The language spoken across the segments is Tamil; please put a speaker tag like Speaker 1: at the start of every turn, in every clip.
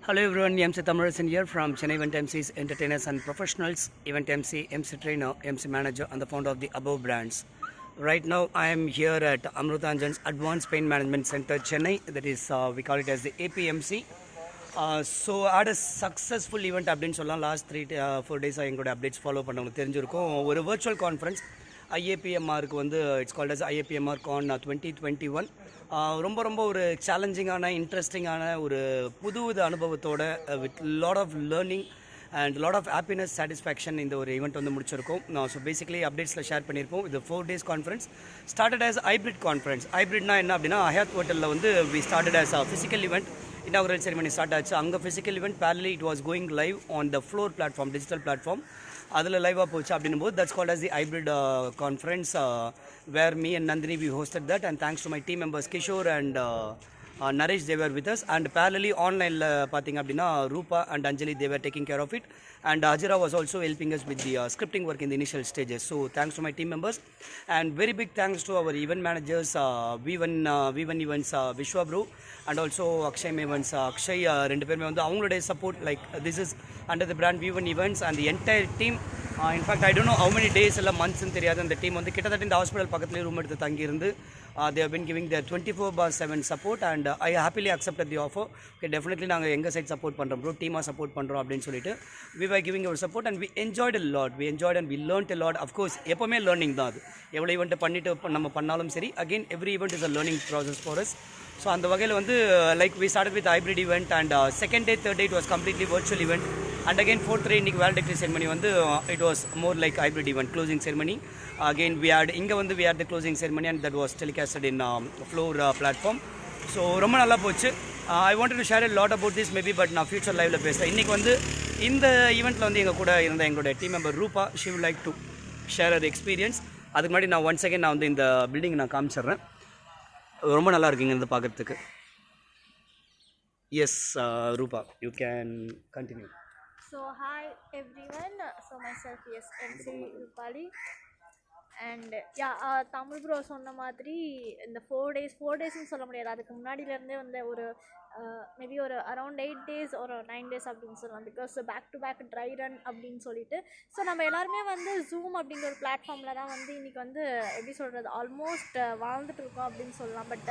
Speaker 1: Hello everyone, MC Thamarasan here from Chennai Event MCs, Entertainers and Professionals, Event MC, MC Trainer, MC Manager and the founder of the above brands. Right now I am here at Amrutanjan's Advanced Pain Management Center, Chennai. That is, we call it as the APMC. So I had a successful event அப்படின்னு சொல்லலாம். லாஸ்ட் 4 days எங்களோட அப்டேட்ஸ் ஃபாலோ பண்ணவங்களுக்கு தெரிஞ்சிருக்கும். ஒரு virtual conference ஐஏபிஎம்ஆருக்கு வந்து it's called as IAPMR con 2021. ரொம்ப ஒரு சேலஞ்சிங்கான இன்ட்ரெஸ்டிங்கான ஒரு புது அனுபவத்தோட with lot of learning and lot of happiness satisfaction இந்த ஒரு ஈவெண்ட் வந்து முடிச்சிருக்கோம். ஸோ பேசிக்கலி அப்டேட்ஸில் ஷேர் பண்ணியிருப்போம். இது 4 days conference started as hybrid conference. ஹைப்ரிட்னா என்ன அப்படின்னா, ஹயாத் ஹோட்டலில் வந்து we started as physical event. inaugural ceremony start ஆச்சு. அங்கே physical event parallelly it was going live on the floor platform, digital platform. அதில் லைவாக போச்சு அப்படின்னும் போது that's called as the hybrid conference where me and Nandini we hosted that. And thanks to my team members Kishore and Naresh, they were with us. And parallelly online பார்த்தீங்க அப்படின்னா ரூபா and Anjali, they were taking care of it. And Ajira was also helping us with the scripting work in the initial stages. So thanks to my team members and very big thanks to our event managers, V1 Events, Vishwa Bro, and also Akshay Events. Akshay ரெண்டு பேருமே வந்து அவங்களுடைய support, like this is under the brand V1 Events and the entire team. In fact, I don't know how many days இல்லை மந்த்ஸ்ன்னு தெரியாது. அந்த டீம் வந்து கிட்டத்தட்ட இந்த ஹாஸ்பிட்டல் பக்கத்துலேயே ரூம் எடுத்து தங்கியிருந்து they have been giving their 24/7 support and I happily accepted the offer. Okay, definitely நாங்கள் எங்கள் சைட் சப்போர்ட் பண்ணுறோம் ப்ரோ, டீமாக சப்போர்ட் பண்ணுறோம் அப்படின்னு சொல்லிட்டு we were giving our support and we enjoyed a lot. We enjoyed and we learned a lot. Of course, எப்போவுமே லேர்னிங் தான். அது எவ்வளோ ஈவெண்ட்டை பண்ணிட்டு நம்ம பண்ணாலும் சரி, again every event is a learning process for us. So அந்த வகையில் வந்து like we started with hybrid event and second day, third day it was completely virtual event. And again fourth day இன்னைக்கு valedictory ceremony வந்து it was more like hybrid event, closing ceremony. Again we had இங்கே வந்து we had the closing ceremony and that was telecasted in floor platform. So ரொம்ப நல்லா போச்சு. I wanted to share a lot about this maybe, but நான் ஃபியூச்சர் லைவில் பேசுகிறேன். இன்றைக்கி வந்து இந்த ஈவெண்ட்டில் வந்து எங்கள் கூட இருந்த எங்களுடைய டீம் மெம்பர் ரூபா, she would like to share her experience. அதுக்கு முன்னாடி நான் ஒன் செகண்ட் நான் வந்து இந்த பில்டிங் நான் காமிச்சிட்றேன். ரொம்ப நல்லா இருக்குங்க இது பார்க்குறதுக்கு. எஸ் ரூபா, you can continue.
Speaker 2: So hi everyone, so myself is MC Rupali and Tamil bro சொன்ன மாதிரி இந்த 4 daysன்னு சொல்ல முடியாது, அதுக்கு முன்னாடியிலேருந்தே வந்து ஒரு மேபி ஒரு அரௌண்ட் 8 days ஒரு 9 days அப்படின்னு சொல்லலாம். Because back to back dry run அப்படின்னு சொல்லிட்டு ஸோ நம்ம எல்லாருமே வந்து ஜூம் அப்படிங்கிற ஒரு பிளாட்ஃபார்மில் தான் வந்து இன்றைக்கி வந்து எப்படி சொல்கிறது ஆல்மோஸ்ட் வாழ்ந்துட்டு இருக்கோம் அப்படின்னு சொல்லலாம். But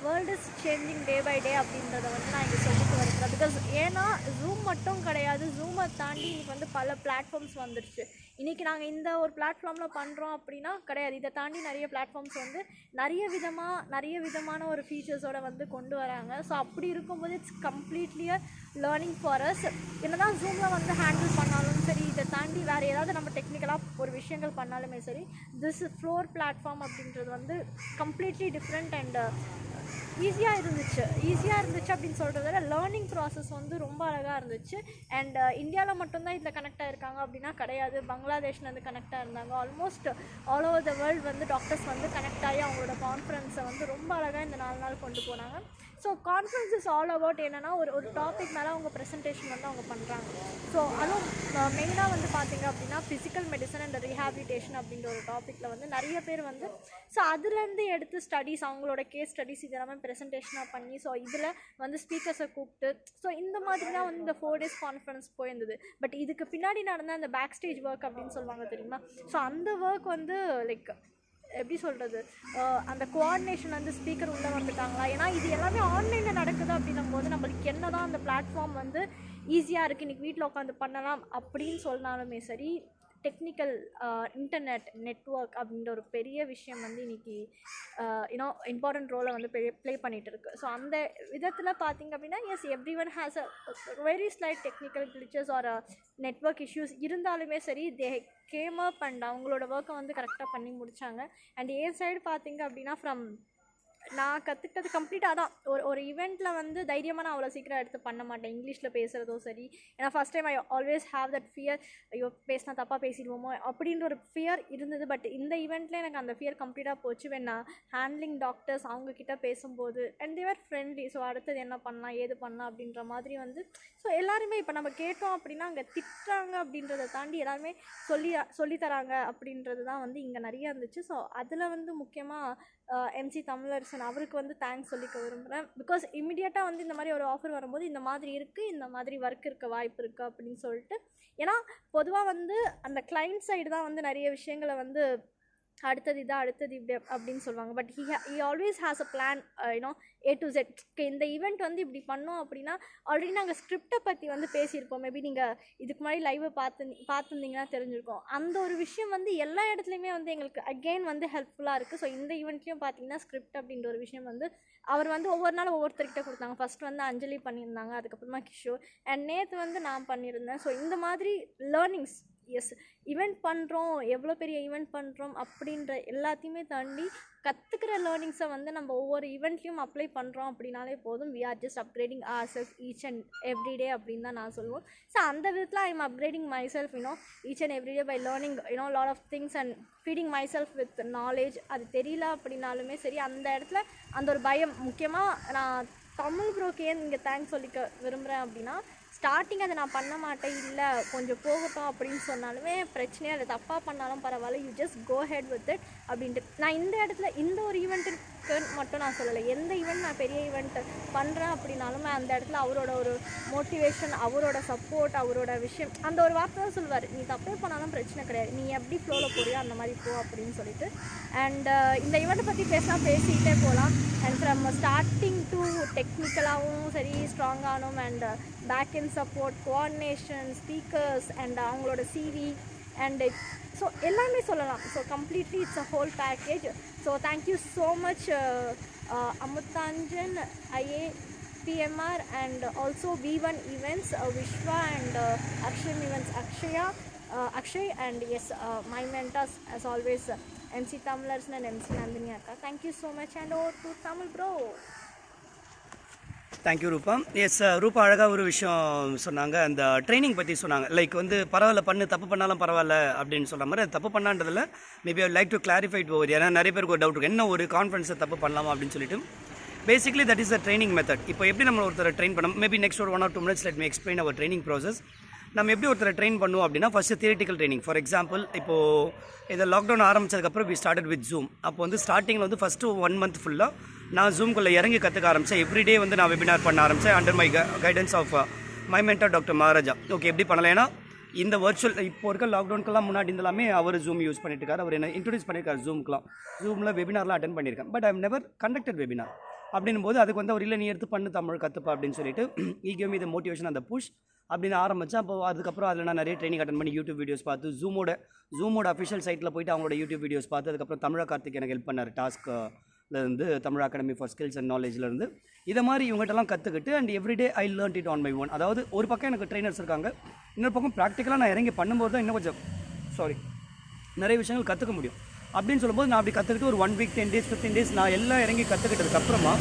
Speaker 2: world is changing day by day அப்படின்றத வந்து நான் இங்கே சொல்லிட்டு வருகிறேன். பிகாஸ் ஏன்னா ஜூம் மட்டும் கிடையாது, ஜூமை தாண்டி இன்றைக்கி வந்து பல பிளாட்ஃபார்ம்ஸ் வந்துடுச்சு. இன்றைக்கி நாங்கள் இந்த ஒரு பிளாட்ஃபார்மில் பண்ணுறோம் அப்படின்னா கிடையாது, இதை தாண்டி நிறைய பிளாட்ஃபார்ம்ஸ் வந்து நிறைய விதமான ஒரு ஃபீச்சர்ஸோடு வந்து கொண்டு வராங்க. ஸோ அப்படி இருக்கும்போது it's completely learning for us. என்ன தான் ஜூமில் வந்து ஹேண்டில் பண்ணாலும் சரி, இதை தாண்டி வேறு ஏதாவது நம்ம டெக்னிக்கலாக ஒரு விஷயங்கள் பண்ணாலுமே சரி, திஸ் ஃப்ளோர் பிளாட்ஃபார்ம் அப்படின்றது வந்து கம்ப்ளீட்லி டிஃப்ரெண்ட் அண்ட் ஈஸியாக இருந்துச்சு அப்படின்னு சொல்கிறத விட லேர்னிங் ப்ராசஸ் வந்து ரொம்ப அழகாக இருந்துச்சு. அண்ட் இந்தியாவில் மட்டும்தான் இதில் கனெக்ட் ஆகிருக்காங்க அப்படின்னா கிடையாது, பங்களாதேஷ்லேருந்து கனெக்ட் ஆகிருந்தாங்க. Almost all over the world வந்து டாக்டர்ஸ் வந்து கனெக்ட் ஆகி அவங்களோட கான்ஃபரன்ஸை வந்து ரொம்ப அழகாக இந்த 4 நாள் கொண்டு போனாங்க. So conference is all about என்னென்னா ஒரு டாபிக் மேலே அவங்க ப்ரெசன்டேஷன் வந்து அவங்க பண்ணுறாங்க. ஸோ அதுவும் மெயினாக வந்து பார்த்திங்க அப்படின்னா ஃபிசிக்கல் மெடிசன் அண்ட் ரீஹாபிலிட்டேஷன் அப்படின்ற ஒரு டாப்பிக்கில் வந்து நிறைய பேர் வந்து ஸோ அதுலேருந்து எடுத்து ஸ்டடீஸ், அவங்களோட கேஸ் ஸ்டடீஸ் இதெல்லாமே ப்ரெசன்டேஷனாக பண்ணி ஸோ இதில் வந்து ஸ்பீக்கர்ஸை கூப்பிட்டு ஸோ இந்த மாதிரி தான் வந்து இந்த 4 days கான்ஃபரன்ஸ் போயிருந்தது. பட் இதுக்கு பின்னாடி நடந்த அந்த பேக் ஸ்டேஜ் ஒர்க் அப்படின்னு சொல்லுவாங்க தெரியுமா, ஸோ அந்த ஒர்க் வந்து லைக் எப்படி சொல்கிறது அந்த கோஆர்டினேஷன் வந்து ஸ்பீக்கர் உள்ளே வந்துட்டாங்களா, ஏன்னா இது எல்லாமே ஆன்லைனில் நடக்குது அப்படின்னும் போது நம்மளுக்கு என்ன தான் அந்த பிளாட்ஃபார்ம் வந்து ஈஸியாக இருக்குது, இன்றைக்கி வீட்டில் உட்காந்து பண்ணலாம் அப்படின்னு சொன்னாலுமே சரி, டெக்னிக்கல் இன்டர்நெட் நெட்வொர்க் அப்படின்ற ஒரு பெரிய விஷயம் வந்து இன்றைக்கி இம்பார்ட்டன்ட் ரோலை வந்து ப்ளே பண்ணிகிட்டு இருக்குது. ஸோ அந்த விதத்தில் பார்த்திங்க அப்படின்னா yes everyone has a very slight technical glitches or network issues இருந்தாலுமே சரி, தே கேம் அப் அண்ட் அவங்களோட ஒர்க்கை வந்து கரெக்டாக பண்ணி முடித்தாங்க. அண்ட் என் சைடு பார்த்திங்க அப்படின்னா ஃப்ரம் நான் கற்றுக்கிட்டது கம்ப்ளீட்டாக தான். ஒரு ஈவெண்ட்டில் வந்து தைரியமாக நான் அவ்வளோ சீக்கிரம் எடுத்து பண்ண மாட்டேன், இங்கிலீஷில் பேசுகிறதோ சரி. ஏன்னா first time I always have that fear, ஐயோ பேசினா தப்பாக பேசிடுவோமோ அப்படின்ற ஒரு ஃபியர் இருந்தது. பட் இந்த ஈவெண்ட்டில் எனக்கு அந்த ஃபியர் கம்ப்ளீட்டாக போச்சு. வென் நான் ஹேண்ட்லிங் டாக்டர்ஸ் அவங்கக்கிட்ட பேசும்போது அண்ட் தேவர் ஃப்ரெண்ட்லி. ஸோ அடுத்தது என்ன பண்ணலாம் ஏது பண்ணலாம் அப்படின்ற மாதிரி வந்து ஸோ எல்லாருமே இப்போ நம்ம கேட்டோம் அப்படின்னா அங்கே திட்டுறாங்க அப்படின்றத தாண்டி எல்லாருமே சொல்லித்தராங்க அப்படின்றது தான் வந்து இங்கே நிறையா இருந்துச்சு. ஸோ அதில் வந்து முக்கியமாக MC தமிழரசன் அண்ட் அவருக்கு வந்து தேங்க்ஸ் சொல்லிக்க விரும்புகிறேன். பிகாஸ் இமிடியேட்டாக வந்து இந்த மாதிரி ஒரு ஆஃபர் வரும்போது இந்த மாதிரி இருக்குது, இந்த மாதிரி ஒர்க் இருக்க வாய்ப்பு இருக்குது அப்படின்னு சொல்லிட்டு. ஏன்னா பொதுவாக வந்து அந்த கிளைண்ட் சைடு தான் வந்து நிறைய விஷயங்களை வந்து அடுத்தது இதான் அடுத்தது இப்படி அப்படின்னு சொல்லுவாங்க. But he always has a plan, you know A to Z. இந்த ஈவெண்ட் வந்து இப்படி பண்ணோம் அப்படின்னா ஆல்ரெடி நாங்கள் ஸ்கிரிப்டை பற்றி வந்து பேசியிருப்போம். மேபி நீங்கள் இதுக்கு முன்னாடி லைவை பார்த்துருந்தீங்கன்னா தெரிஞ்சிருக்கோம். அந்த ஒரு விஷயம் வந்து எல்லா இடத்துலையுமே வந்து எங்களுக்கு அகெயின் வந்து ஹெல்ப்ஃபுல்லாக இருக்குது. ஸோ இந்த ஈவெண்ட்லேயும் பார்த்தீங்கன்னா ஸ்கிரிப்ட் அப்படின்ற ஒரு விஷயம் வந்து அவர் வந்து ஒவ்வொரு நாளும் ஒவ்வொருத்தர்கிட்ட கொடுத்தாங்க. ஃபஸ்ட் வந்து அஞ்சலி பண்ணியிருந்தாங்க, அதுக்கப்புறமா கிஷோர், அண்ட் நேற்று வந்து நான் பண்ணியிருந்தேன். ஸோ இந்த மாதிரி லேர்னிங்ஸ், எஸ் ஈவெண்ட் பண்ணுறோம், எவ்வளோ பெரிய ஈவெண்ட் பண்ணுறோம் அப்படின்ற எல்லாத்தையுமே தாண்டி கற்றுக்கிற லேர்னிங்ஸை வந்து நம்ம ஒவ்வொரு ஈவெண்ட்லேயும் அப்ளை பண்ணுறோம் அப்படின்னாலே போதும். We are just upgrading our self each and everyday அப்படின்னு தான் நான் சொல்லுவேன். ஸோ அந்த விதத்தில் I am upgrading my self each and everyday by learning lot of things and feeding my self with knowledge. அது தெரியல அப்படின்னாலுமே சரி, அந்த இடத்துல அந்த ஒரு பயம். முக்கியமாக நான் தமிழ் ப்ரோக்கு ஏன் இங்கே தேங்க்ஸ் சொல்லிக்க விரும்புகிறேன் அப்படின்னா, ஸ்டார்டிங் அதை நான் பண்ண மாட்டேன், இல்லை கொஞ்சம் போகட்டும் அப்படின்னு சொன்னாலுமே பிரச்சனையே, அதை தப்பாக பண்ணாலும் பரவாயில்ல, you just go ahead with it அப்படின்ட்டு. நான் இந்த இடத்துல இந்த ஒரு ஈவெண்ட்டுக்கு மட்டும் நான் சொல்லலை, எந்த ஈவெண்ட் நான் பெரிய ஈவெண்ட் பண்ணுறேன் அப்படின்னாலுமே அந்த இடத்துல அவரோட ஒரு மோட்டிவேஷன், அவரோட சப்போர்ட், அவரோட விஷயம், அந்த ஒரு வார்த்தை தான் சொல்லுவார், நீ தப்பே பண்ணாலும் பிரச்சனை கிடையாது, நீ எப்படி ஃப்ளோவில் போறியோ அந்த மாதிரி போ அப்படின்னு சொல்லிட்டு. அண்ட் இந்த ஈவெண்ட்டை பற்றி பேசிக்கிட்டே போகலாம். அண்ட் ஃப்ரம் ஸ்டார்டிங் டு டெக்னிக்கலாகவும் சரி, ஸ்ட்ராங்கானும் and back and support, coordination, speakers and அவங்களோட சிவி அண்ட் ஸோ எல்லாமே சொல்லலாம். So completely it's a whole package. So thank you so much Amuthanjan, IAPMR and also V1 Events, Vishwa and Akshay Events, Akshay and yes, my mentors as always, MC Tamilarsan and MC Nandini Akka. Thank you so much and over to Tamil bro.
Speaker 1: Thank you ரூபா. எஸ், ரூபா அழகாக ஒரு விஷயம் சொன்னாங்க, அந்த ட்ரைனிங் பற்றி சொன்னாங்க. லைக் வந்து பரவாயில்ல பண்ணு, தப்பு பண்ணாலும் பரவாயில்ல அப்படின்னு சொல்கிற மாதிரி. அது தப்பு பண்ணான்றதில் maybe I like to clarify it over. ஏன்னா நிறைய பேருக்கு ஒரு டவுட் இருக்குது, என்ன ஒரு கான்ஃபிடன்ஸை தப்பு பண்ணலாமா அப்படின்னு சொல்லிட்டு. Basically that is a training method. இப்போ எப்படி நம்ம ஒருத்தரை ட்ரெயின் பண்ணோம், மேபி நெக்ஸ்ட் ஒரு 1 or 2 minutes let me explain our training process. நம்ம எப்படி ஒருத்தரை ட்ரெயின் பண்ணுவோம் அப்படின்னா, first theoretical training. For example, இப்போது இதை லாக்டவுன் ஆரம்பிச்சதுக்கப்புறம் வி ஸ்டார்டட் வித் ஜூம். அப்போ வந்து ஸ்டார்டிங்கில் வந்து ஃபஸ்ட்டு 1 month ஃபுல்லாக நான் ஜூம்குள்ளே இறங்கி கற்றுக்க ஆரம்பித்தேன். எவ்ரிடே வந்து நான் வெபினார் பண்ண ஆரம்பித்தேன் under my guidance of my mentor doctor Maharaja. Okay, எப்படி பண்ணலாம், ஏன்னா இந்த வர்ச்சுவல் இப்போ இருக்க லாக்டவுனுக்கெல்லாம் முன்னாடி இருந்தாலுமே அவர் ஜூம் யூஸ் பண்ணிட்டு இருக்காரு. அவர் என்ன இன்ட்ரடியூஸ் பண்ணியிருக்காரு ஜூமில் வெபினார்லாம் அட்டன் பண்ணியிருக்கேன். But I have never conducted webinar. அப்படின்னும் போது அதுக்கு வந்து அவர் இல்லை, நீ எடுத்து பண்ணு, தமிழ் கற்றுப்பா அப்படின்னு சொல்லிட்டு ஈ கேவ் மீ த மோட்டிவேஷன், அந்த புஷ் அப்படின்னு ஆரம்பித்தேன். அப்போ அதுக்கப்புறம் அதில் நான் நிறைய ட்ரைனிங் அட்டன் பண்ணி யூடியூப் வீடியோஸ் பார்த்து, ஜூமோட அஃபிஷியல் சைட்டில் போயிட்டு அவங்களோட யூடியூப் வீடியோஸ் பார்த்து, அதுக்கப்புறம் தமிழா கார்த்திக் எனக்கு ஹெல்ப் பண்ணார் டாஸ்க்லேருந்து, Tamil academy for skills and நாலேஜ்லேருந்து. இதை மாதிரி இவங்ககிட்டலாம் கற்றுக்கிட்டு and everyday I learn it on my own. அதாவது ஒரு பக்கம் எனக்கு ட்ரைனர்ஸ் இருக்காங்க, இன்னொரு பக்கம் ப்ராக்டிக்கலாக நான் இறங்கி பண்ணும்போது தான் இன்னும் கொஞ்சம் நிறைய விஷயங்கள் கற்றுக்க முடியும். அப்படின்னு சொல்லும்போது நான் அப்படி கற்றுக்கிட்டு ஒரு 1 week 10 days 15 days நான் எல்லாம் இறங்கி கற்றுக்கிட்டதுக்கப்புறமா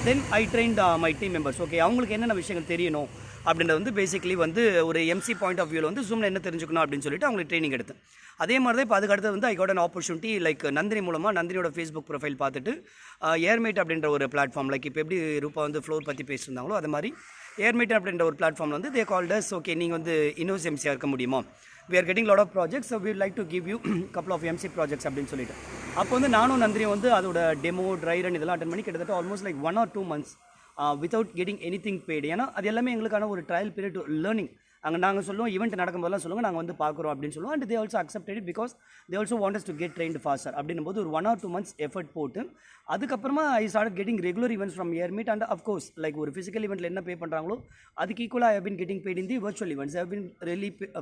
Speaker 1: then I trained my team members. Okay, அவங்களுக்கு என்னென்ன விஷயங்கள் தெரியணும் அப்படின்றது வந்து பேசிக்கலி வந்து ஒரு எம்சி பாயிண்ட் ஆஃப் வியூவில் வந்து ஜூமில் என்ன தெரிஞ்சுக்கணும் அப்படின்னு சொல்லிட்டு அவங்களுக்கு ட்ரைனிங் எடுத்தேன். அதே மாதிரி தான் இப்போ அதுக்கு அடுத்து வந்து I got an opportunity like Nandini மூலமாக நந்தினியோட ஃபேஸ்புக் ப்ரொஃபைல் பார்த்துட்டு ஏர்மேட் அப்படின்ற ஒரு பிளாட்ஃபார்ம், லைக் இப்போ எப்படி ரூபா வந்து ஃப்ளோர் பற்றி பேசியிருந்தாங்களோ அது மாதிரி ஏர்மேட் அப்படின்ற ஒரு பிளாட்ஃபார்மில் வந்து தே கால்ட் அஸ். ஓகே, நீங்கள் வந்து இன்னோஸ் எம்சியாக இருக்க முடியுமா, we are getting lot of projects, so we would like to give you couple of MC projects அப்படின்னு சொல்லிட்டு. அப்போ வந்து நானும் நந்தினியும் வந்து அதோட டெமோ ட்ரை ரன் இதெல்லாம் அட்டன் பண்ணி கிட்டத்தட்ட almost like 1 or 2 months without getting anything paid. ஏன்னா அது எல்லாமே எங்களுக்கான ஒரு ட்ரையல் பீரியட் லேர்னிங். அங்கே நாங்கள் சொல்லுவோம், ஈவெண்ட் நடக்கும்போதெல்லாம் சொல்லுங்கள், நாங்கள் வந்து பார்க்குறோம் அப்படின்னு சொல்லுவோம். And they also accepted it because they also want us to get trained faster. அப்படின்னும் போது ஒரு 1 or 2 months எஃபர்ட் போட்டு அதுக்கப்புறமா I start getting regular events from Airmeet. And of course like ஒரு ஃபிசிக்கல் ஈவெண்ட்டில் என்ன பே பண்ணுறாங்களோ அதுக்கு ஈக்குவலாக I have been getting paid in the virtual events. I have been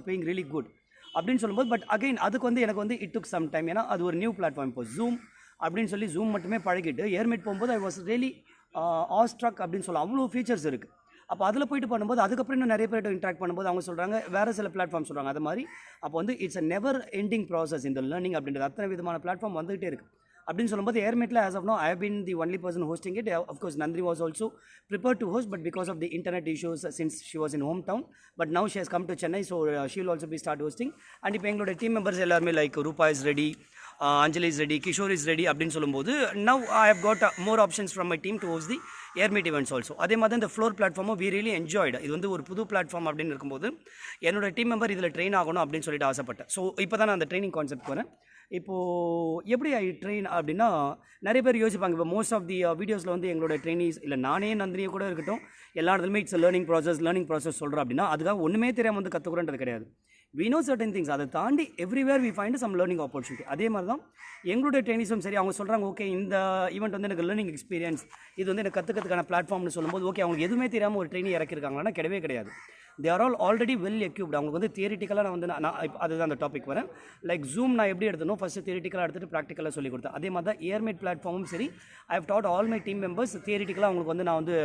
Speaker 1: paying really good அப்படின்னு சொல்லும்போது. பட் அகைன் அதுக்கு வந்து எனக்கு வந்து இட் டுக் சம் டைம். ஏன்னா அது ஒரு நியூ பிளாட்ஃபார்ம். இப்போ ஜூம் அப்படின்னு சொல்லி ஜூம் மட்டுமே பழகிட்டு ஏர்மீட் போகும்போது ஐ வாஸ் ரியலி ஆஸ்ட்ரக் அப்படின்னு சொல்லலாம். அவ்வளோ ஃபீச்சர்ஸ் இருக்குது. அப்போ அதில் போயிட்டு பண்ணும்போது அதுக்கப்புறம் இன்னும் நிறைய பேர்கிட்ட இன்ட்ராக்ட் பண்ணும்போது அவங்க சொல்கிறாங்க வேறு சில பிளாட்ஃபார்ம் சொல்கிறாங்க. அது மாதிரி அப்போ வந்து it's a never ending process இந்த லேர்னிங் அப்படின்றது. அத்தனை விதமான பிளாட்ஃபார்ம் வந்துகிட்டே இருக்குது. அப்படின்னு சொல்லும்போது ஏர்மேட்டில் as of now I have been the only person hosting it. Of course Nandini was also prepared to host, but because of the internet issues since she was in home town, but now she has come to Chennai, so she will also be start hosting. And இப்போ எங்களோட டீம் மெம்பர்ஸ் எல்லாருமே லைக் ரூபா is ready, Anjali is ready, Kishore is ready அப்படின்னு சொல்லும்போது now I have got more options from my team to host the airmeet events also. அதே மாதிரி இந்த ஃப்ளோர் பிளாட்ஃபார்மும் we really enjoyed. இது வந்து ஒரு புது பிளாட்ஃபார்ம் அப்படின்னு இருக்கும்போது என்னோட டீம் மெம்பர் இதில் ட்ரெயின் ஆகணும் அப்படின்னு சொல்லிட்டு ஆசைப்பட்டேன். ஸோ இப்போ தான் நான் அந்த ட்ரைனிங் கான்செப்ட் போகிறேன். இப்போது எப்படி ஐ ட்ரெயின் அப்படின்னா நிறைய பேர் யோசிப்பாங்க. இப்போ மோஸ்ட் ஆஃப் தி வீடியோஸில் வந்து எங்களோட ட்ரெயினிஸ் இல்லை நானே நந்தினியை கூட இருக்கட்டும், எல்லா இடத்துலையுமே இட்ஸ் லேர்னிங் ப்ராசஸ் சொல்கிறேன் அப்படின்னா அதுக்காக ஒன்றுமே தெரியாமல் வந்து கற்றுக்குறேன்றது கிடையாது. we know certain things. அதை தாண்டி everywhere we find some learning opportunity. அதே மாதிரி தான் எங்களுடைய ட்ரெயினிஸும் சரி. அவங்க சொல்கிறாங்க ஓகே இந்த ஈவெண்ட் வந்து எனக்கு லேர்னிங் எக்ஸ்பீரியன்ஸ், இது வந்து எனக்கு கற்றுக்கிறதுக்கான பிளாட்ஃபார்ம்னு சொல்லும்போது ஓகே அவங்களுக்கு எதுவுமே தெரியாமல் ஒரு ட்ரெயினி இறக்கிருக்காங்கன்னா கிடையவே கிடையாது. They are already well equipped. அவங்களுக்கு வந்து தியரிட்டிக்கலாக நான் வந்து நான் அதுதான் அந்த டாபிக் வரேன். லைக் ஜூம் நான் எப்படி எடுத்தனோ ஃபஸ்ட்டு தியரிட்டிக்கலாக எடுத்துகிட்டு ப்ராக்டிக்கலாக சொல்லி கொடுத்தேன். அதே மாதிரி தான் ஏர்மேட் பிளாட்ஃபார்மும் சரி. I have taught all my team members தியரிட்டிக்கலாக அவங்களுக்கு வந்து நான் வந்து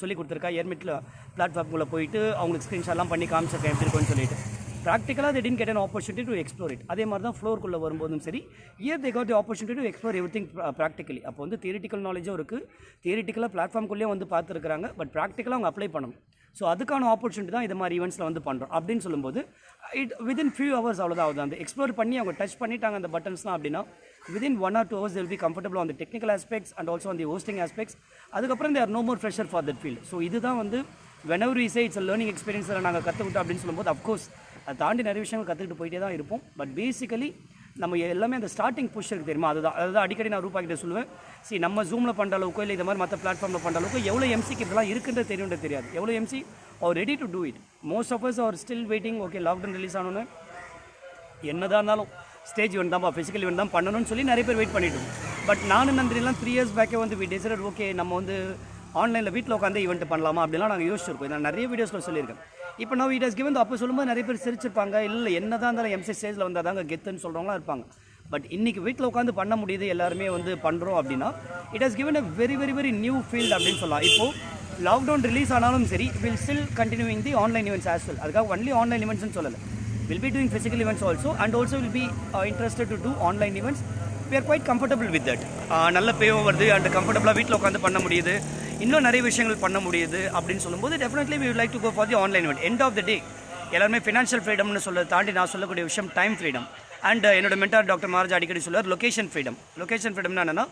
Speaker 1: சொல்லி கொடுத்துருக்கேன். ஏர்மேட்டில் பிளாட்ஃபார்முக்குள்ளே போயிட்டு அவங்களுக்கு ஸ்க்ரீன்ஷாட்லாம் பண்ணி காமிச்சிருக்கேன் எப்படி இருக்குன்னு சொல்லிட்டு. ப்ராக்டிக்கலாக they didn't get an opportunity to explore it. அதே மாதிரி தான் ஃப்ளோருக்குள்ளே வரும்போதும் சரி, here they got the opportunity to explore everything practically. அப்போ வந்து தியரிட்டிக்கல் நாலேஜும் இருக்குது, தியரிட்டிக்கலாக பிளாட்ஃபார்ம்குள்ளேயே வந்து பார்த்துருக்குறாங்க, பட் ப்ராக்டிக்கலாக அவங்க அப்ளை பண்ணணும். ஸோ அதுக்கான ஆப்பர்ச்சுனிட்டி தான் இது மாதிரி ஈவெண்ட்ஸில் வந்து பண்ணுறோம் அப்படின்னு சொல்லும்போது வித்தின் ஃபியூ ஹவர்ஸ் அவ்வளோதான் ஆகுது. அந்த எக்ஸ்ப்ளோர் பண்ணி அவங்க டச் பண்ணிட்டாங்க அந்த பட்டன்ஸ்லாம் அப்படின்னா within 1 or 2 hours they'll be comfortable on the technical aspects and also on the hosting aspects. அதுக்கப்புறம் they are no more fresher for that field. So இதுதான் வந்து whenever we say it's a learning experience நாங்கள் கற்றுக்கிட்டோம் அப்படின்னு சொல்லும்போது அஃப்கோர்ஸ் அதை தாண்டி நிறைய விஷயங்கள் கற்றுக்கிட்டு போயிட்டே தான் இருப்போம். பட் பேசிக்கலி நம்ம எல்லாமே அந்த ஸ்டார்டிங் புஷ் இருக்குது தெரியுமா, அதுதான் அடிக்கடி நான் ரூபா கிட்ட சொல்லுவேன். சரி நம்ம ஜூமில் பண்ணுற அளவுக்கு இல்லை இது மாதிரி மற்ற பிளாட்ஃபார்மில் பண்ணுற அளவுக்கு எவ்வளோ எம்சிக்கு இதெல்லாம் இருக்குன்றது தெரியுன்றது தெரியாது. எவ்வளோ MC are ready to do it. Most of us are still waiting. Okay lockdown release ஆனோன்னு என்னதான் இருந்தாலும் ஸ்டேஜ் இவெண்ட் தான் ஃபிசிக்கல் இவெண்ட் தான் பண்ணணும்னு சொல்லி நிறைய பேர் வெயிட் பண்ணிவிட்டோம். பட் நானும் நந்திரிலாம் 3 years பேக்கே வந்து வி டிசைடட் ஓகே நம்ம வந்து ஆன்லைனில் வீட்டில் உட்காந்து ஈவெண்ட் பண்ணலாமா அப்படிலாம் நாங்கள் யோசிச்சிருக்கோம். நான் நிறைய வீடியோஸில் சொல்லியிருக்கேன். இப்போ நான் இட் ஹஸ் கிவன் அப்போ சொல்லும்போது நிறைய பேர் சிரிச்சிருப்பாங்க. இல்லை என்ன தான் இருந்தாலும் எம்சி ஸ்டேஜில் வந்தால் தாங்க கெத்துன்னு சொல்கிறவங்களாம் இருப்பாங்க. பட் இன்றைக்கி வீட்டில் உட்காந்து பண்ண முடியுது, எல்லாருமே வந்து பண்ணுறோம் அப்படின்னா it has given a very very very new field அப்படின்னு சொல்லலாம். இப்போது லாக்டவுன் ரிலீஸ் ஆனாலும் சரி we'll still continuing the online events as well. அதுக்காக ஒன்லி ஆன்லைன் ஈவெண்ட்ஸ்னு சொல்லலை, we'll be doing physical events also and also we'll be interested to do online events. we are quite comfortable with that. நல்ல பேவும் வருது அண்ட் கம்ஃபர்டபுளாக வீட்டில் உட்காந்து பண்ண முடியுது, இன்னும் நிறைய விஷயங்கள் பண்ண முடியுது அப்படின்னு சொல்லும்போது definitely we would like to go for the online event. End of the day எல்லாருமே ஃபினான்ஷியல் ஃப்ரீடம்னு சொல்ல தாண்டி நான் சொல்லக்கூடிய விஷயம் டைம் ஃப்ரீடம். அண்ட் என்னோட மென்டார் டாக்டர் மாராஜ் அடிக்கடி சொல்லுவார் லொகேஷன் ஃப்ரீடம். லொகேஷன் ஃப்ரீடம்னா என்னன்னா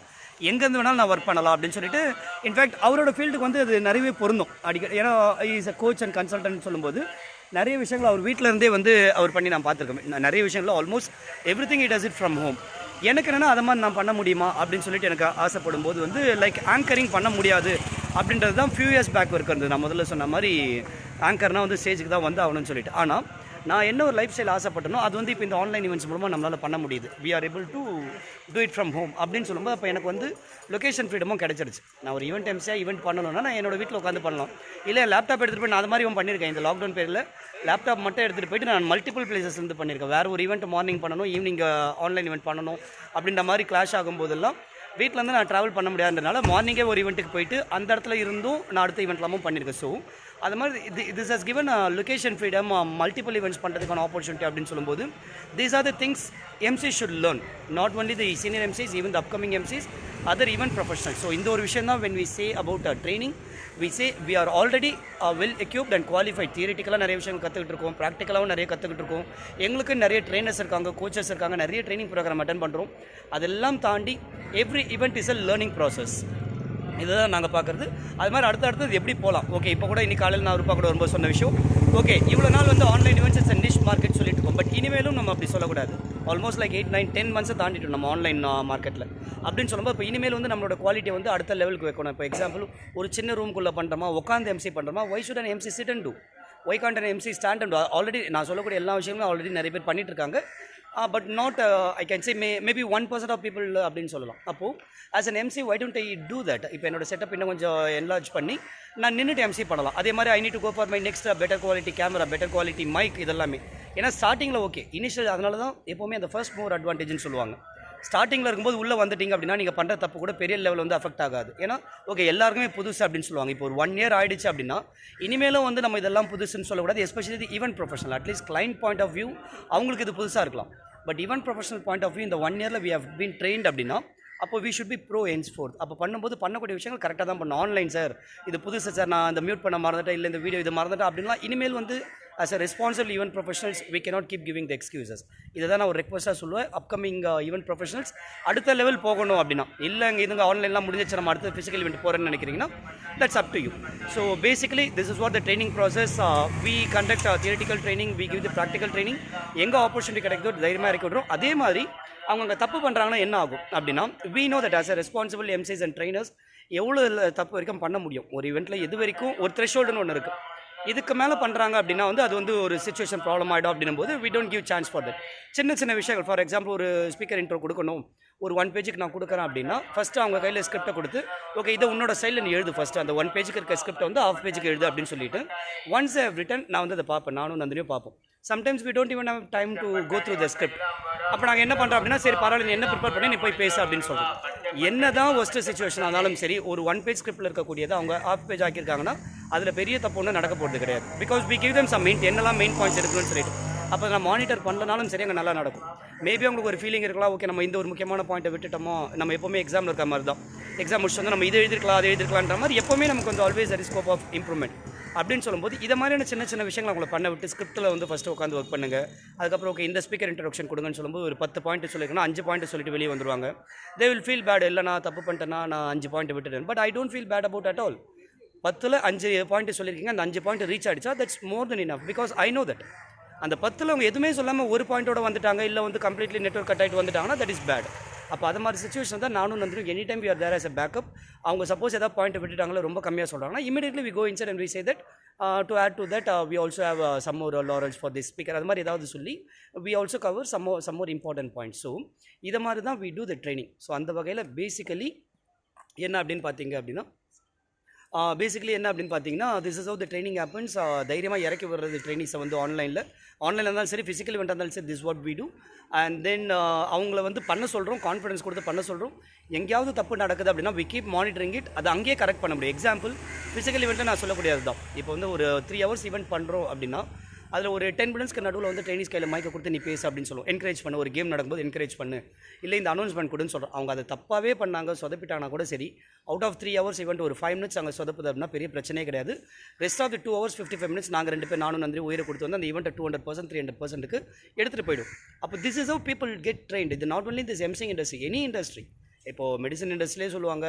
Speaker 1: எங்கேருந்து வேணாலும் நான் ஒர்க் பண்ணலாம் அப்படின்னு சொல்லிட்டு. இன்ஃபேக்ட் அவரோட ஃபீல்டுக்கு வந்து அது நிறையவே பொருந்தும் அடிக்கடி. ஏன்னா is a coach and consultant சொல்லும்போது நிறைய விஷயங்கள் அவர் வீட்டில் இருந்தே வந்து அவர் பண்ணி நான் பார்த்துருக்கேன். நிறைய விஷயங்கள் almost every thing it does it from home. எனக்கு என்னென்னா அதை மாதிரி நான் பண்ண முடியுமா அப்படின்னு சொல்லிட்டு எனக்கு ஆசைப்படும் போது வந்து லைக் ஆங்கரிங் பண்ண முடியாது அப்படின்றது தான் ஃபியூ இயர்ஸ் பேக் இருக்கிறது. நான் முதல்ல சொன்ன மாதிரி ஆங்கர்னால் வந்து ஸ்டேஜுக்கு தான் வந்து ஆகணும்னு சொல்லிட்டு. ஆனால் நான் என்ன ஒரு லைஃப் ஸ்டைல் ஆசைப்பட்டனோ அது வந்து இப்போ இந்த ஆன்லைன் ஈவெண்ட்ஸ் மூலமாக நம்மளால் பண்ண முடியுது. We are able to do it from home அப்படின்னு சொல்லும்போது அப்போ எனக்கு வந்து லொகேஷன் ஃப்ரீடமும் கிடச்சிருச்சு. நான் ஒரு ஈவெண்ட் எம்சியாக ஈவெண்ட் பண்ணணும்னா நான் என்னோட வீட்டில் உட்காந்து பண்ணலாம். இல்லை லேப்டாப் எடுத்துகிட்டு போய் நான் அது மாதிரி பண்ணியிருக்கேன். இந்த லாக்டவுன் பேரில் லேப்டாப் மட்டும் எடுத்துகிட்டு போயிட்டு நான் மல்டிபிள் பிளேசஸ்லேருந்து பண்ணியிருக்கேன். வேறு ஒரு ஈவெண்ட் மார்னிங் பண்ணணும், ஈவினிங் ஆன்லைன் ஈவெண்ட் பண்ணணும் அப்படின்ற மாதிரி கிளாஷ் ஆகும்போதெல்லாம் வீட்டிலேருந்து நான் ட்ராவல் பண்ண முடியாதுன்றனால மார்னிங்கே ஒரு ஈவெண்ட்டுக்கு போயிட்டு அந்த இடத்துல இருந்தும் நான் அடுத்த ஈவெண்ட்லாமும் பண்ணியிருக்கேன். ஸோ அது மாதிரி this has given location freedom, multiple events பண்ணுறதுக்கான ஆப்பர்ச்சுனிட்டி அப்படின்னு சொல்லும்போது these are the things MC should learn. Not only the senior MCs, even the upcoming MCs, other event professional. So இந்த ஒரு விஷயம் தான் when we say about training we say we are already well equipped and qualified. தியரிட்டிக்கலாக நிறைய விஷயம் கற்றுக்கிட்டு இருக்கோம், ப்ராக்டிக்கலாகவும் நிறைய கற்றுக்கிட்டு இருக்கோம். எங்களுக்கு நிறைய ட்ரெயினர்ஸ் இருக்காங்க, கோச்சஸ் இருக்காங்க, நிறைய ட்ரைனிங் ப்ரோக்ராம் அட்டன் பண்ணுறோம். அதெல்லாம் தாண்டி every event is a learning process. இதுதான் நாங்கள் பார்க்குறது. அது மாதிரி அடுத்தது எப்படி போகலாம். ஓகே இப்போ கூட இன்னைக்கு காலையில் நான் ரூபா கூட வரும்போது சொன்ன விஷயம் ஓகே இவ்வளோ நாள் வந்து online events it's Nish market சொல்லிட்டு இருக்கோம். பட் இனிமேலும் நம்ம அப்படி சொல்லக்கூடாது. ஆல்மோஸ்ட் லைக் 8, 9, 10 months தாண்டிட்டோம் நம்ம ஆன்லைன் மார்க்கெட்டில் அப்படின்னு சொல்லும்போது இப்போ இனிமேல் வந்து நம்மளோட குவாலிட்டியை வந்து அடுத்த லெவலுக்கு வைக்கணும். இப்போ எக்ஸாம்பிள் ஒரு சின்ன ரூம்குள்ளே பண்ணுறோமா, உட்காந்து எம்சி பண்ணுறோமா, why should an MC sit and do, why can't an MC stand and. Already நான் சொல்லக்கூடிய எல்லா விஷயங்களும் ஆல்ரெடி நிறைய பேர் பண்ணிட்டு இருக்காங்க. But not I can say maybe 1% of people அப்படின்னு சொல்லலாம். அப்போது as an MC why don't I do that. இப்போ என்னோட செட்டப் இன்னும் கொஞ்சம் என்லார்ஜ் பண்ணி நான் நின்றுட்டு எம்சி பண்ணலாம். அதே மாதிரி I need to go for my next better quality camera, better quality mic, இதெல்லாமே. ஏன்னா ஸ்டார்டிங்கில் ஓகே இனிஷியல் அதனால தான் எப்போவுமே அந்த ஃபர்ஸ்ட் மூவர் அட்வான்டேஜ்னு சொல்லுவாங்க. ஸ்டார்டிங்கில் இருக்கும்போது உள்ளே வந்துட்டிங்க அப்படின்னா நீங்கள் பண்ணுற தப்பு கூட பெரிய லெவல் வந்து அஃபெக்ட் ஆகாது. ஏன்னா ஓகே எல்லாருக்குமே புதுசு அப்படின்னு சொல்லுவாங்க. இப்போ ஒரு 1 year ஆயிடுச்சு அப்படின்னா இனிமேலும் வந்து நம்ம இதெல்லாம் புதுசுன்னு சொல்லக்கூடாது. Especially event professional at least client point of view அவங்களுக்கு இது புதுசாக இருக்கலாம். But event professional point of view இந்த 1 yearல வி ஹவ் பீன் ட்ரெயின்ட் அப்படின்னா அப்போ we should be pro henceforth. அப்போ பண்ணும்போது பண்ணக்கூடிய விஷயங்கள் கரெக்டாக தான் பண்ணணும். ஆன்லைன் சார் இது புதுசு சார், நான் இந்த மியூட் பண்ண மறந்துட்டேன், இல்லை இந்த வீடியோ இது மறந்துட்டேன் அப்படின்லாம் இனிமேல் வந்து as a responsible event professionals we cannot keep giving the excuses. இதை தான் நான் ஒரு ரெக்வஸ்ட்டாக சொல்லுவேன் அப்கமிங் ஈவெண்ட் ப்ரொஃபஷனல்ஸ். அடுத்த லெவல் போகணும் அப்படின்னா இல்லை இங்கே இதுங்க ஆன்லைன்லாம் முடிஞ்சிச்சு நம்ம அடுத்த ஃபிசிக்கல் ஈவெண்ட் போகிறேன்னு நினைக்கிறீங்கன்னா that's up to you. So basically this is what the training process, we conduct theoretical training, we give the practical training. எங்கே ஆப்பர்ச்சுனிட்டி கிடைக்குதோ தைரியமாக இறக்கி விட்றோம். அதே மாதிரி அவங்க தப்பு பண்ணுறாங்கன்னா என்ன ஆகும் அப்படின்னா we know that as a responsible MCs and trainers எவ்வளோ தப்பு வரைக்கும் பண்ண முடியும். ஒரு ஈவெண்ட்டில் இது வரைக்கும் ஒரு த்ரெஷோல்டுன்னு ஒன்று இருக்குது. இதுக்கு மேலே பண்ணுறாங்க அப்படின்னா வந்து அது வந்து ஒரு சிச்சுவேஷன் ப்ராப்ளம் ஆகிடும் அப்படின்னும் போது we don't give chance for that. சின்ன சின்ன விஷயங்கள், ஃபார் எக்ஸாம்பிள் ஒரு ஸ்பீக்கர் இன்ட்ரோ கொடுக்கணும், ஒரு 1 பேஜுக்கு நான் கொடுக்குறேன் அப்படின்னா ஃபஸ்ட்டு அவங்க கையில் ஸ்கிரிப்டை கொடுத்து ஓகே இதை உன்னோட ஸ்டைலில் நீ எழுது ஃபஸ்ட்டு, அந்த 1 பேஜுக்கு இருக்க ஸ்கிரிப்டை வந்து ½ பேஜுக்கு எழுது அப்படின்னு சொல்லிட்டு ஒன்ஸ் ஐ ஹவ் ரிட்டன் நான் வந்து அதை பார்ப்பேன், நானும் நந்தினியும் பார்ப்போம். Sometimes we don't even have time to go through the script. அப்போ நாங்கள் என்ன பண்ணுறோம் அப்படின்னா சரி பரவாயில்ல நீ என்ன ப்ரிப்பேர் பண்ணி நீ போய் பேசு அப்படின்னு சொல்கிறோம். என்ன தான் ஒஸ்ட் சுச்சுவேஷன் ஆனாலும் சரி ஒரு 1 பேஜ் ஸ்கிரிப்டில் இருக்கக்கூடியதை அவங்க ½ பேஜ் ஆக்கியிருக்காங்கன்னா அதில் பெரிய தப்பு ஒன்றும் நடக்க போகிறது கிடையாது. Because we give them some என்னெல்லாம் மெயின் பாயிண்ட்ஸ் இருக்குன்னு சொல்லிட்டு அப்போ நான் மானிட்டர் பண்ணலனாலும் சரி அங்கே நல்லா நடக்கும். மேபி உங்களுக்கு ஒரு ஃபீலிங் இருக்கலாம், ஓகே நம்ம இந்த ஒரு முக்கியமான பாயிண்ட்டை விட்டுட்டோமோ, நம்ம எப்போவுமே எக்ஸாமில் இருக்க மாதிரி தான், எக்ஸாம் முடிச்சு வந்து நம்ம இதை எழுதிருக்கலாம் அதை எழுதிருக்கலான்ற மாதிரி எப்போவுமே நமக்கு வந்து always a scope of improvement அப்படின்னு சொல்லும்போது இதை மாதிரியான சின்ன சின்ன விஷயங்கள் அவங்களை பண்ண விட்டு ஸ்கிரிப்ட்டில் வந்து ஃபஸ்ட்டு உட்காந்து ஒர்க் பண்ணுங்க. அதுக்கப்புறம் ஓகே இந்த ஸ்பீக்கர் இன்ட்ரடக்ஷன் கொடுங்கன்னு சொல்லும்போது ஒரு 10 பாயிண்ட் சொல்லியிருக்கேன்னா 5 பாயிண்ட் சொல்லிட்டு வெளியே வந்துருவாங்க. தே வில் ஃபீல் பேட், இல்லை நான் தப்பு பண்ணிட்டேன்னா நான் 5 பாயிண்ட் விட்டுட்டேன். But I don't feel bad about at all. 10ல் 5 பாயிண்ட் சொல்லியிருக்கீங்க, அந்த 5 பாயிண்ட் ரீச் ஆகிடுச்சா that's more than enough. Because I know that அந்த 10ல் அவங்க எதுவுமே சொல்லாமல் ஒரு பாயிண்டோட வந்துட்டாங்க, இல்லை வந்து கம்ப்ளீட்லி நெட்வொர்க் கட் ஆகிட்டு வந்துட்டாங்கன்னா தட் இஸ் பேட். அப்போ அது மாதிரி சுச்சுவேஷன் தான் நானும் வந்துடும். Any time we are there as a backup. அவங்க சப்போஸ் ஏதாவது பாயிண்ட் விட்டுட்டாங்களோ ரொம்ப கம்மியாக சொல்கிறாங்கன்னா immediately we go inside and we say that to add to that we also have some more laurels for this speaker. அது மாதிரி ஏதாவது சொல்லி we also cover some more important points. So இதை மாதிரி தான் we do the training. So அந்த வகையில் பேசிக்கலி என்ன அப்படின்னு பார்த்தீங்க அப்படின்னா என்ன அப்படின்னு பார்த்தீங்கன்னா this is have the training happens. தைரியமாக இறக்கி வர்றது ட்ரைனிங்ஸை வந்து ஆன்லைனில் இருந்தாலும் சரி ஃபிசிக்கல் இவெண்ட் இருந்தாலும் சரி this what we do. And then அவங்கள வந்து பண்ண சொல்கிறோம், கான்ஃபிடன்ஸ் கொடுத்து பண்ண சொல்கிறோம். எங்கேயாவது தப்பு நடக்குது அப்படின்னா வி கீப் மானிட்டரிங் இட், அதை அங்கேயே கரெக்ட் பண்ண முடியும். எக்ஸாம்பிள் ஃபிசிக்கல் இவெண்ட்டை நான் சொல்லக்கூடியது தான். இப்போ வந்து ஒரு 3 ஹவர்ஸ் ஈவெண்ட் பண்ணுறோம் அப்படின்னா அதில் ஒரு 10 மினிட்ஸ்க்கு நடுவில் வந்து ட்ரைனிஸ் கையில் மைக்கை கொடுத்து நீ பேசு அப்படின்னு சொல்லுவோம். என்கரேஜ் பண்ணு, ஒரு கேம் நடக்கும்போது என்கரேஜ் பண்ணு, இல்லை இந்த அனௌன்ஸ்மெண்ட் கொடுன்னு சொல்கிறோம். அவங்க அதை தப்பாகவே பண்ணாங்க, சொதப்பிட்டாங்கன்னா கூட சரி, அவுட் ஆஃப் 3 ஹவர்ஸ் ஈவெண்ட் ஒரு 5 மினிட்ஸ் அங்கே சொதப்புது அப்படின்னா பெரிய பிரச்சனையே கிடையாது. Rest of the 2 hours 55 minutes நாங்கள் 2 பேர் நானும் நன்றி உயிரை கொடுத்து வந்து அந்த ஈவெண்ட்டை 200% 300%க்கு எடுத்துகிட்டு போய்டும். அப்போ this is how people get trained. இது not only this MCing industry, any industry. இப்போது மெடிசன் இண்டஸ்ட்ரியிலே சொல்லுவாங்க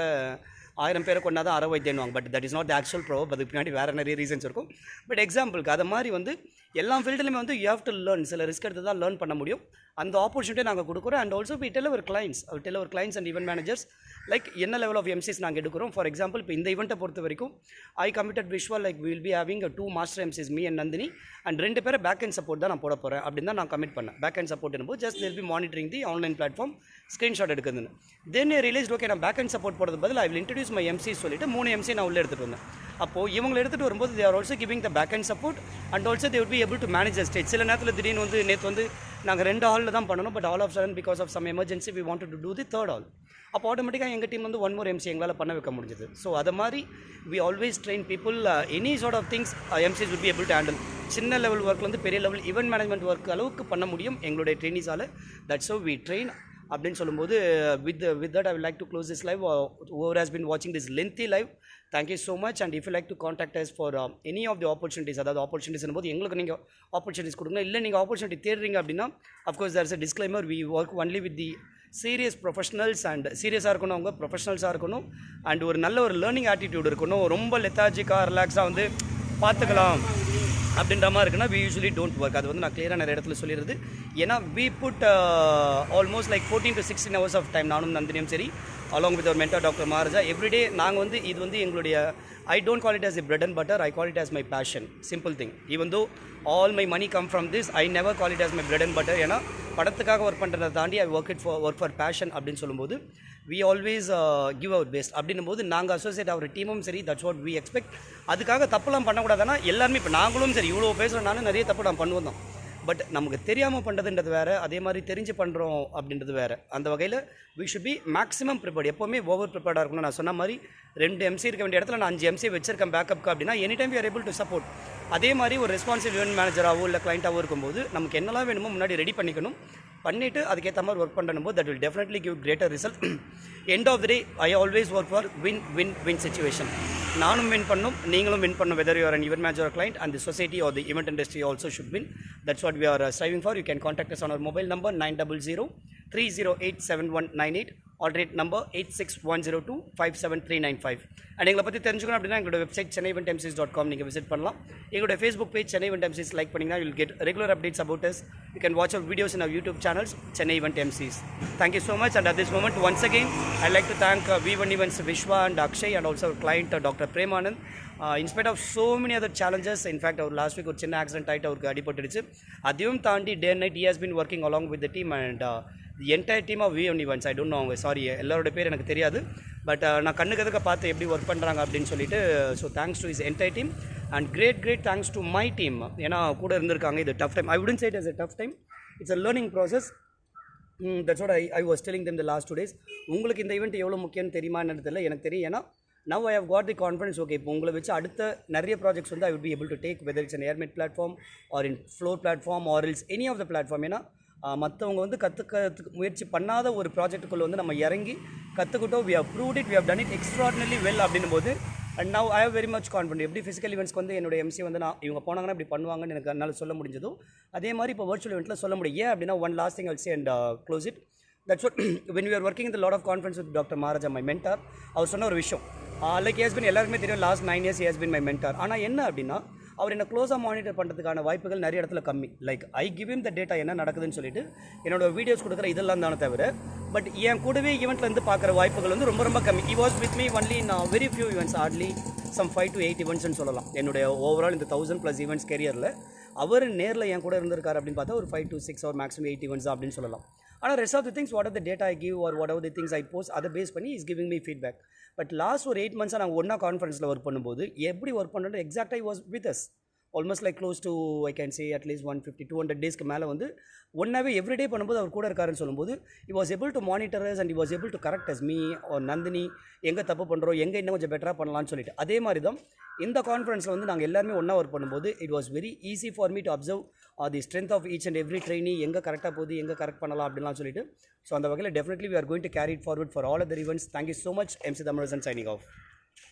Speaker 1: 1000 பேரை கொண்டா தான் 60 வைத்தியன்வாங்க. But that is not the actual problem. அதுக்கு பின்னாடி வேறு நிறைய ரீசன்ஸ் இருக்கும். பட் எக்ஸாம்பிளுக்கு அதை மாதிரி வந்து எல்லா ஃபீல்டுலையுமே வந்து யூ ஹேவ் டு லேர்ன். சில ரிஸ்க் எடுத்து தான் லேர்ன் பண்ண முடியும். அந்த ஆப்பர்ச்சுனிட்டியை நாங்கள் கொடுக்குறோம். And also we tell our clients and event managers like என்ன லெவல் ஆஃப் எம்சிஸ் நாங்கள் எடுக்கிறோம். ஃபார் எக்ஸாம்பிள் இப்போ இந்த ஈவெண்ட்டை பொறுத்த வரைக்கும் I committed visual like we'll be having 2 master MCs me and Nandini and 2 பேரை பேக் அண்ட் சப்போர்ட் தான் நான் போட போகிறேன் அப்படின்னு தான் நான் கமிட் பண்ணேன். பேக் அண்ட் சப்போர்ட் என்னும்போது just will be monitoring the online platform, screenshot எடுக்குதுன்னு. தென் ரிலீஸ் ஓகே நான் பேக் அண்ட் சப்போர்ட் போடுறது பதில் I will introduce my MC சொல்லிட்டு 3 எம்சி நான் உள்ளே எடுத்துகிட்டு வந்தேன். அப்போது இவங்களை எடுத்துகிட்டு வரும்போது they are also giving the back and support and also they would be able to manage the stage. சில நேரத்தில் திடீர்னு வந்து நேற்று வந்து நாங்கள் 2 ஹாலில் தான் பண்ணணும். But all of sudden because of some emergency we wanted to do the 3rd hall. அப்போ ஆட்டோமேட்டிக்காக எங்கள் டீம் வந்து 1 more எம்சி எங்களால் பண்ண வைக்க முடிஞ்சது. ஸோ அதை மாதிரி we always train people any sort of things MCs will be able to handle. சின்ன லெவல் ஒர்க்லேருந்து பெரிய லெவல் ஈவெண்ட் மேனேஜ்மெண்ட் ஒர்க் அளவுக்கு பண்ண முடியும் எங்களுடைய ட்ரெயினிஸால். தட்ஸ் ஹவ் வி ட்ரெயின் அப்படின்னு சொல்லும்போது with that I would like to close this live. Whoever has been watching this lengthy live, thank you so much. And if you like to contact us for any of the opportunities, அதாவது ஆப்பர்ச்சுனிட்டிஸ் போது எங்களுக்கு நீங்கள் ஆப்பர்ச்சுனிட்டிஸ் கொடுங்க. இல்லை நீங்கள் ஆப்பர்ச்சுனிட்டி தேடுறீங்க அப்படின்னா of course there is a disclaimer, we work only with the serious professionals. And சீரியஸாக இருக்கணும், அவங்க ப்ரொஃபஷனல்ஸாக இருக்கணும். அண்ட் ஒரு நல்ல ஒரு லேர்னிங் ஆட்டிடியூட் இருக்கணும். ரொம்ப லெத்தாஜிக்காக ரிலாக்ஸாக வந்து பார்த்துக்கலாம் அப்படின்ற மாதிரி இருக்குன்னா we usually don't work. அது வந்து நான் கிளியராக நிறைய இடத்துல சொல்லிடுறது. ஏன்னா we put almost like 14 to 16 hours of time, நானும் நந்தினியும் சரி along with our mentor Dr. Maharaja everyday. நாங்கள் வந்து இது வந்து எங்களுடைய I don't call it as a bread and butter, I call it as my passion. Simple thing. Even though all my money come from this, I never call it as my bread and butter. ஏன்னா படத்துக்காக ஒர்க் பண்ணுறதை தாண்டி I work for passion அப்படின்னு சொல்லும்போது we always give our best. அப்படின்னும் போது நாங்கள் அசோசியேட் ஆகிற டீமும் சரி தட்ஸ் வாட் we expect. அதுக்காக தப்புலாம் பண்ணக்கூடாதுன்னா எல்லாருமே இப்போ நாங்களும் சரி இவ்வளோ பேசுகிறோம், நானும் நிறைய தப்பு நான் பண்ணுவோம் தான். பட் நமக்கு தெரியாமல் பண்ணுறதுன்றது வேறு, அதே மாதிரி தெரிஞ்சு பண்ணுறோம் அப்படின்றது வேறு. அந்த வகையில் we should be maximum prepared. எப்போவுமே ஓவர் ப்ரிப்பேர்டாக இருக்கணும். நான் சொன்ன மாதிரி 2 MC இருக்க வேண்டிய இடத்துல நான் 5 MC வச்சிருக்கேன் பேக்கப்க்கு அப்படின்னா any time we are able to support. அதே மாதிரி ஒரு ரெஸ்பான்சிவ் ஈவெண்ட் மேனேஜராகவோ இல்லை கிளைண்ட்டாகவோ இருக்கும்போது நமக்கு என்னெல்லாம் வேணுமோ முன்னாடி ரெடி பண்ணிவிட்டு அதுக்கேற்ற மாதிரி ஒர்க் பண்ணணும். That will definitely give greater result. End of the day I always work for win situation. நானும் வின் பண்ணும், நீங்களும் வின் பண்ணும். Whether you are an event manager or client, and the society or the event industry also should win. That's what we are striving for. You can contact us on our mobile number 900-308-7198, alternate number 8610257395. And எங்களை பற்றி தெரிஞ்சுக்கணும் அப்படின்னா எங்களோட வெப்சைட் chennaieventmcs.com நீங்கள் விசிட் பண்ணலாம். எங்களோட Facebook page Chennai Event MCs like பண்ணிங்கன்னா you will get regular updates about us. You can watch our videos in our YouTube channels, Chennai Event MCs. Thank you so much. And at this moment, once again, I'd like to thank V1 Events Vishwa and Akshay, and also our client Dr. Premanand. In spite of so many other challenges, in fact, our last week ஒரு சின்ன ஆக்சிடென்ட் ஆகிட்டு அவருக்கு அடிபட்டுடுச்சு. அதையும் தாண்டி day and night he has been working along with the team and the entire team of V1 Events. I don't know அவங்க சாரி எல்லாரோட பேர் எனக்கு தெரியாது, பட் நான் கண்ணுக்கு எதுக்க பார்த்து எப்படி ஒர்க் பண்ணுறாங்க அப்படின்னு சொல்லிட்டு. So thanks to his entire team and great thanks to my team. ஏன்னா கூட இருந்திருக்காங்க. இது tough time. I wouldn't say it as a tough time. It's a learning process. That's what I was telling them the last 2 days. உங்களுக்கு இந்த ஈவெண்ட் எவ்வளோ முக்கியம்னு தெரியுமான்னு தெரியல, எனக்கு தெரியும். ஏன்னா now I have got the confidence. Okay, இப்போ உங்களை வச்சு அடுத்த நிறைய ப்ராஜெக்ட்ஸ் வந்து I would be able to take, whether it's an airmet platform or in floor platform or else any of the platform. ஏன்னா மற்றவங்க வந்து கற்றுக்கிறதுக்கு முயற்சி பண்ணாத ஒரு ப்ராஜெக்ட்டுக்குள்ளே வந்து நம்ம இறங்கி கற்றுக்கிட்டோம். we have proved it, we have done it extraordinarily well அப்படின்னும் போது, and now I have very much confident. எப்படி ஃபிசிக்கல் ஈவெண்ட்ஸ்க்கு வந்து என்னோட MC வந்து நான் இவங்க போனாங்கன்னா இப்படி பண்ணுவாங்கன்னு எனக்கு என்னால் சொல்ல முடிஞ்சதோ அதே மாதிரி இப்போ வர்ச்சுவல் ஈவெண்ட்டில் சொல்ல முடியும். ஏன் அப்படின்னா one last thing I'll say and close it. That's what when we are working in the lot of conference with Dr. Maharaja, my mentor, அவர் சொன்ன ஒரு விஷயம், லைக் he has been, எல்லாருக்குமே தெரியும், last 9 years he has been my mentor. ஆனால் என்ன அப்படின்னா அவர் என்ன க்ளோஸாக மானிட்டர் பண்ணுறதுக்கான வாய்ப்புகள் நிறைய இடத்துல கம்மி. Like I give him the data என்ன நடக்குதுன்னு சொல்லிட்டு என்னோட வீடியோஸ் கொடுக்குற இதெல்லாம் தானே தவிர, பட் என் கூடவே ஈவெண்ட்லேருந்து பார்க்குற வாய்ப்புகள் வந்து ரொம்ப ரொம்ப கம்மி. he was with me only in very few events, hardly some 5 to 8 events சொல்லலாம். என்னுடைய ஓவரால் இந்த 1000+ events கேரியரில் அவர் நேரில் என் கூட இருந்திருக்காரு அப்படின்னு பார்த்தா ஒரு 5 to 6 or maximum 8 events அப்படின்னு சொல்லலாம். ஆனால் rest of the things, what are the data I give or what are the things I post, அதை பேஸ் பண்ணி is giving me feedback. But last ஒரு 8 months நாங்கள் ஒன்றா கான்ஃபரன்ஸில் ஒர்க் பண்ணும்போது எப்படி ஒர்க் பண்ணுறது எக்ஸாக்டாக was with us almost like close to I can say at least 150-200 டேஸ்க்கு மேலே வந்து ஒன்றாவே எவ்ரிடே பண்ணும்போது அவர் கூட இருக்காருன்னு சொல்லும்போது he was able to monitor us and he was able to correct us, me or Nandini எங்கே தப்பு பண்ணுறோம், எங்கே இன்னும் கொஞ்சம் பெட்டராக பண்ணலாம்னு சொல்லிட்டு. அதே மாதிரி தான் இந்த கான்ஃபரன்ஸில் வந்து நாங்கள் எல்லாருமே ஒன்றா ஒர்க் பண்ணும்போது it was very easy for me to observe the strength of each and every trainee, எங்கே கரெக்டாக போகுது, எங்கே கரெக்ட் பண்ணலாம் அப்படின்லாம் சொல்லிட்டு. ஸோ அந்த வகையில் definitely we are going to carry it forward for all other events. Thank you so much. MC Thamarasan signing off.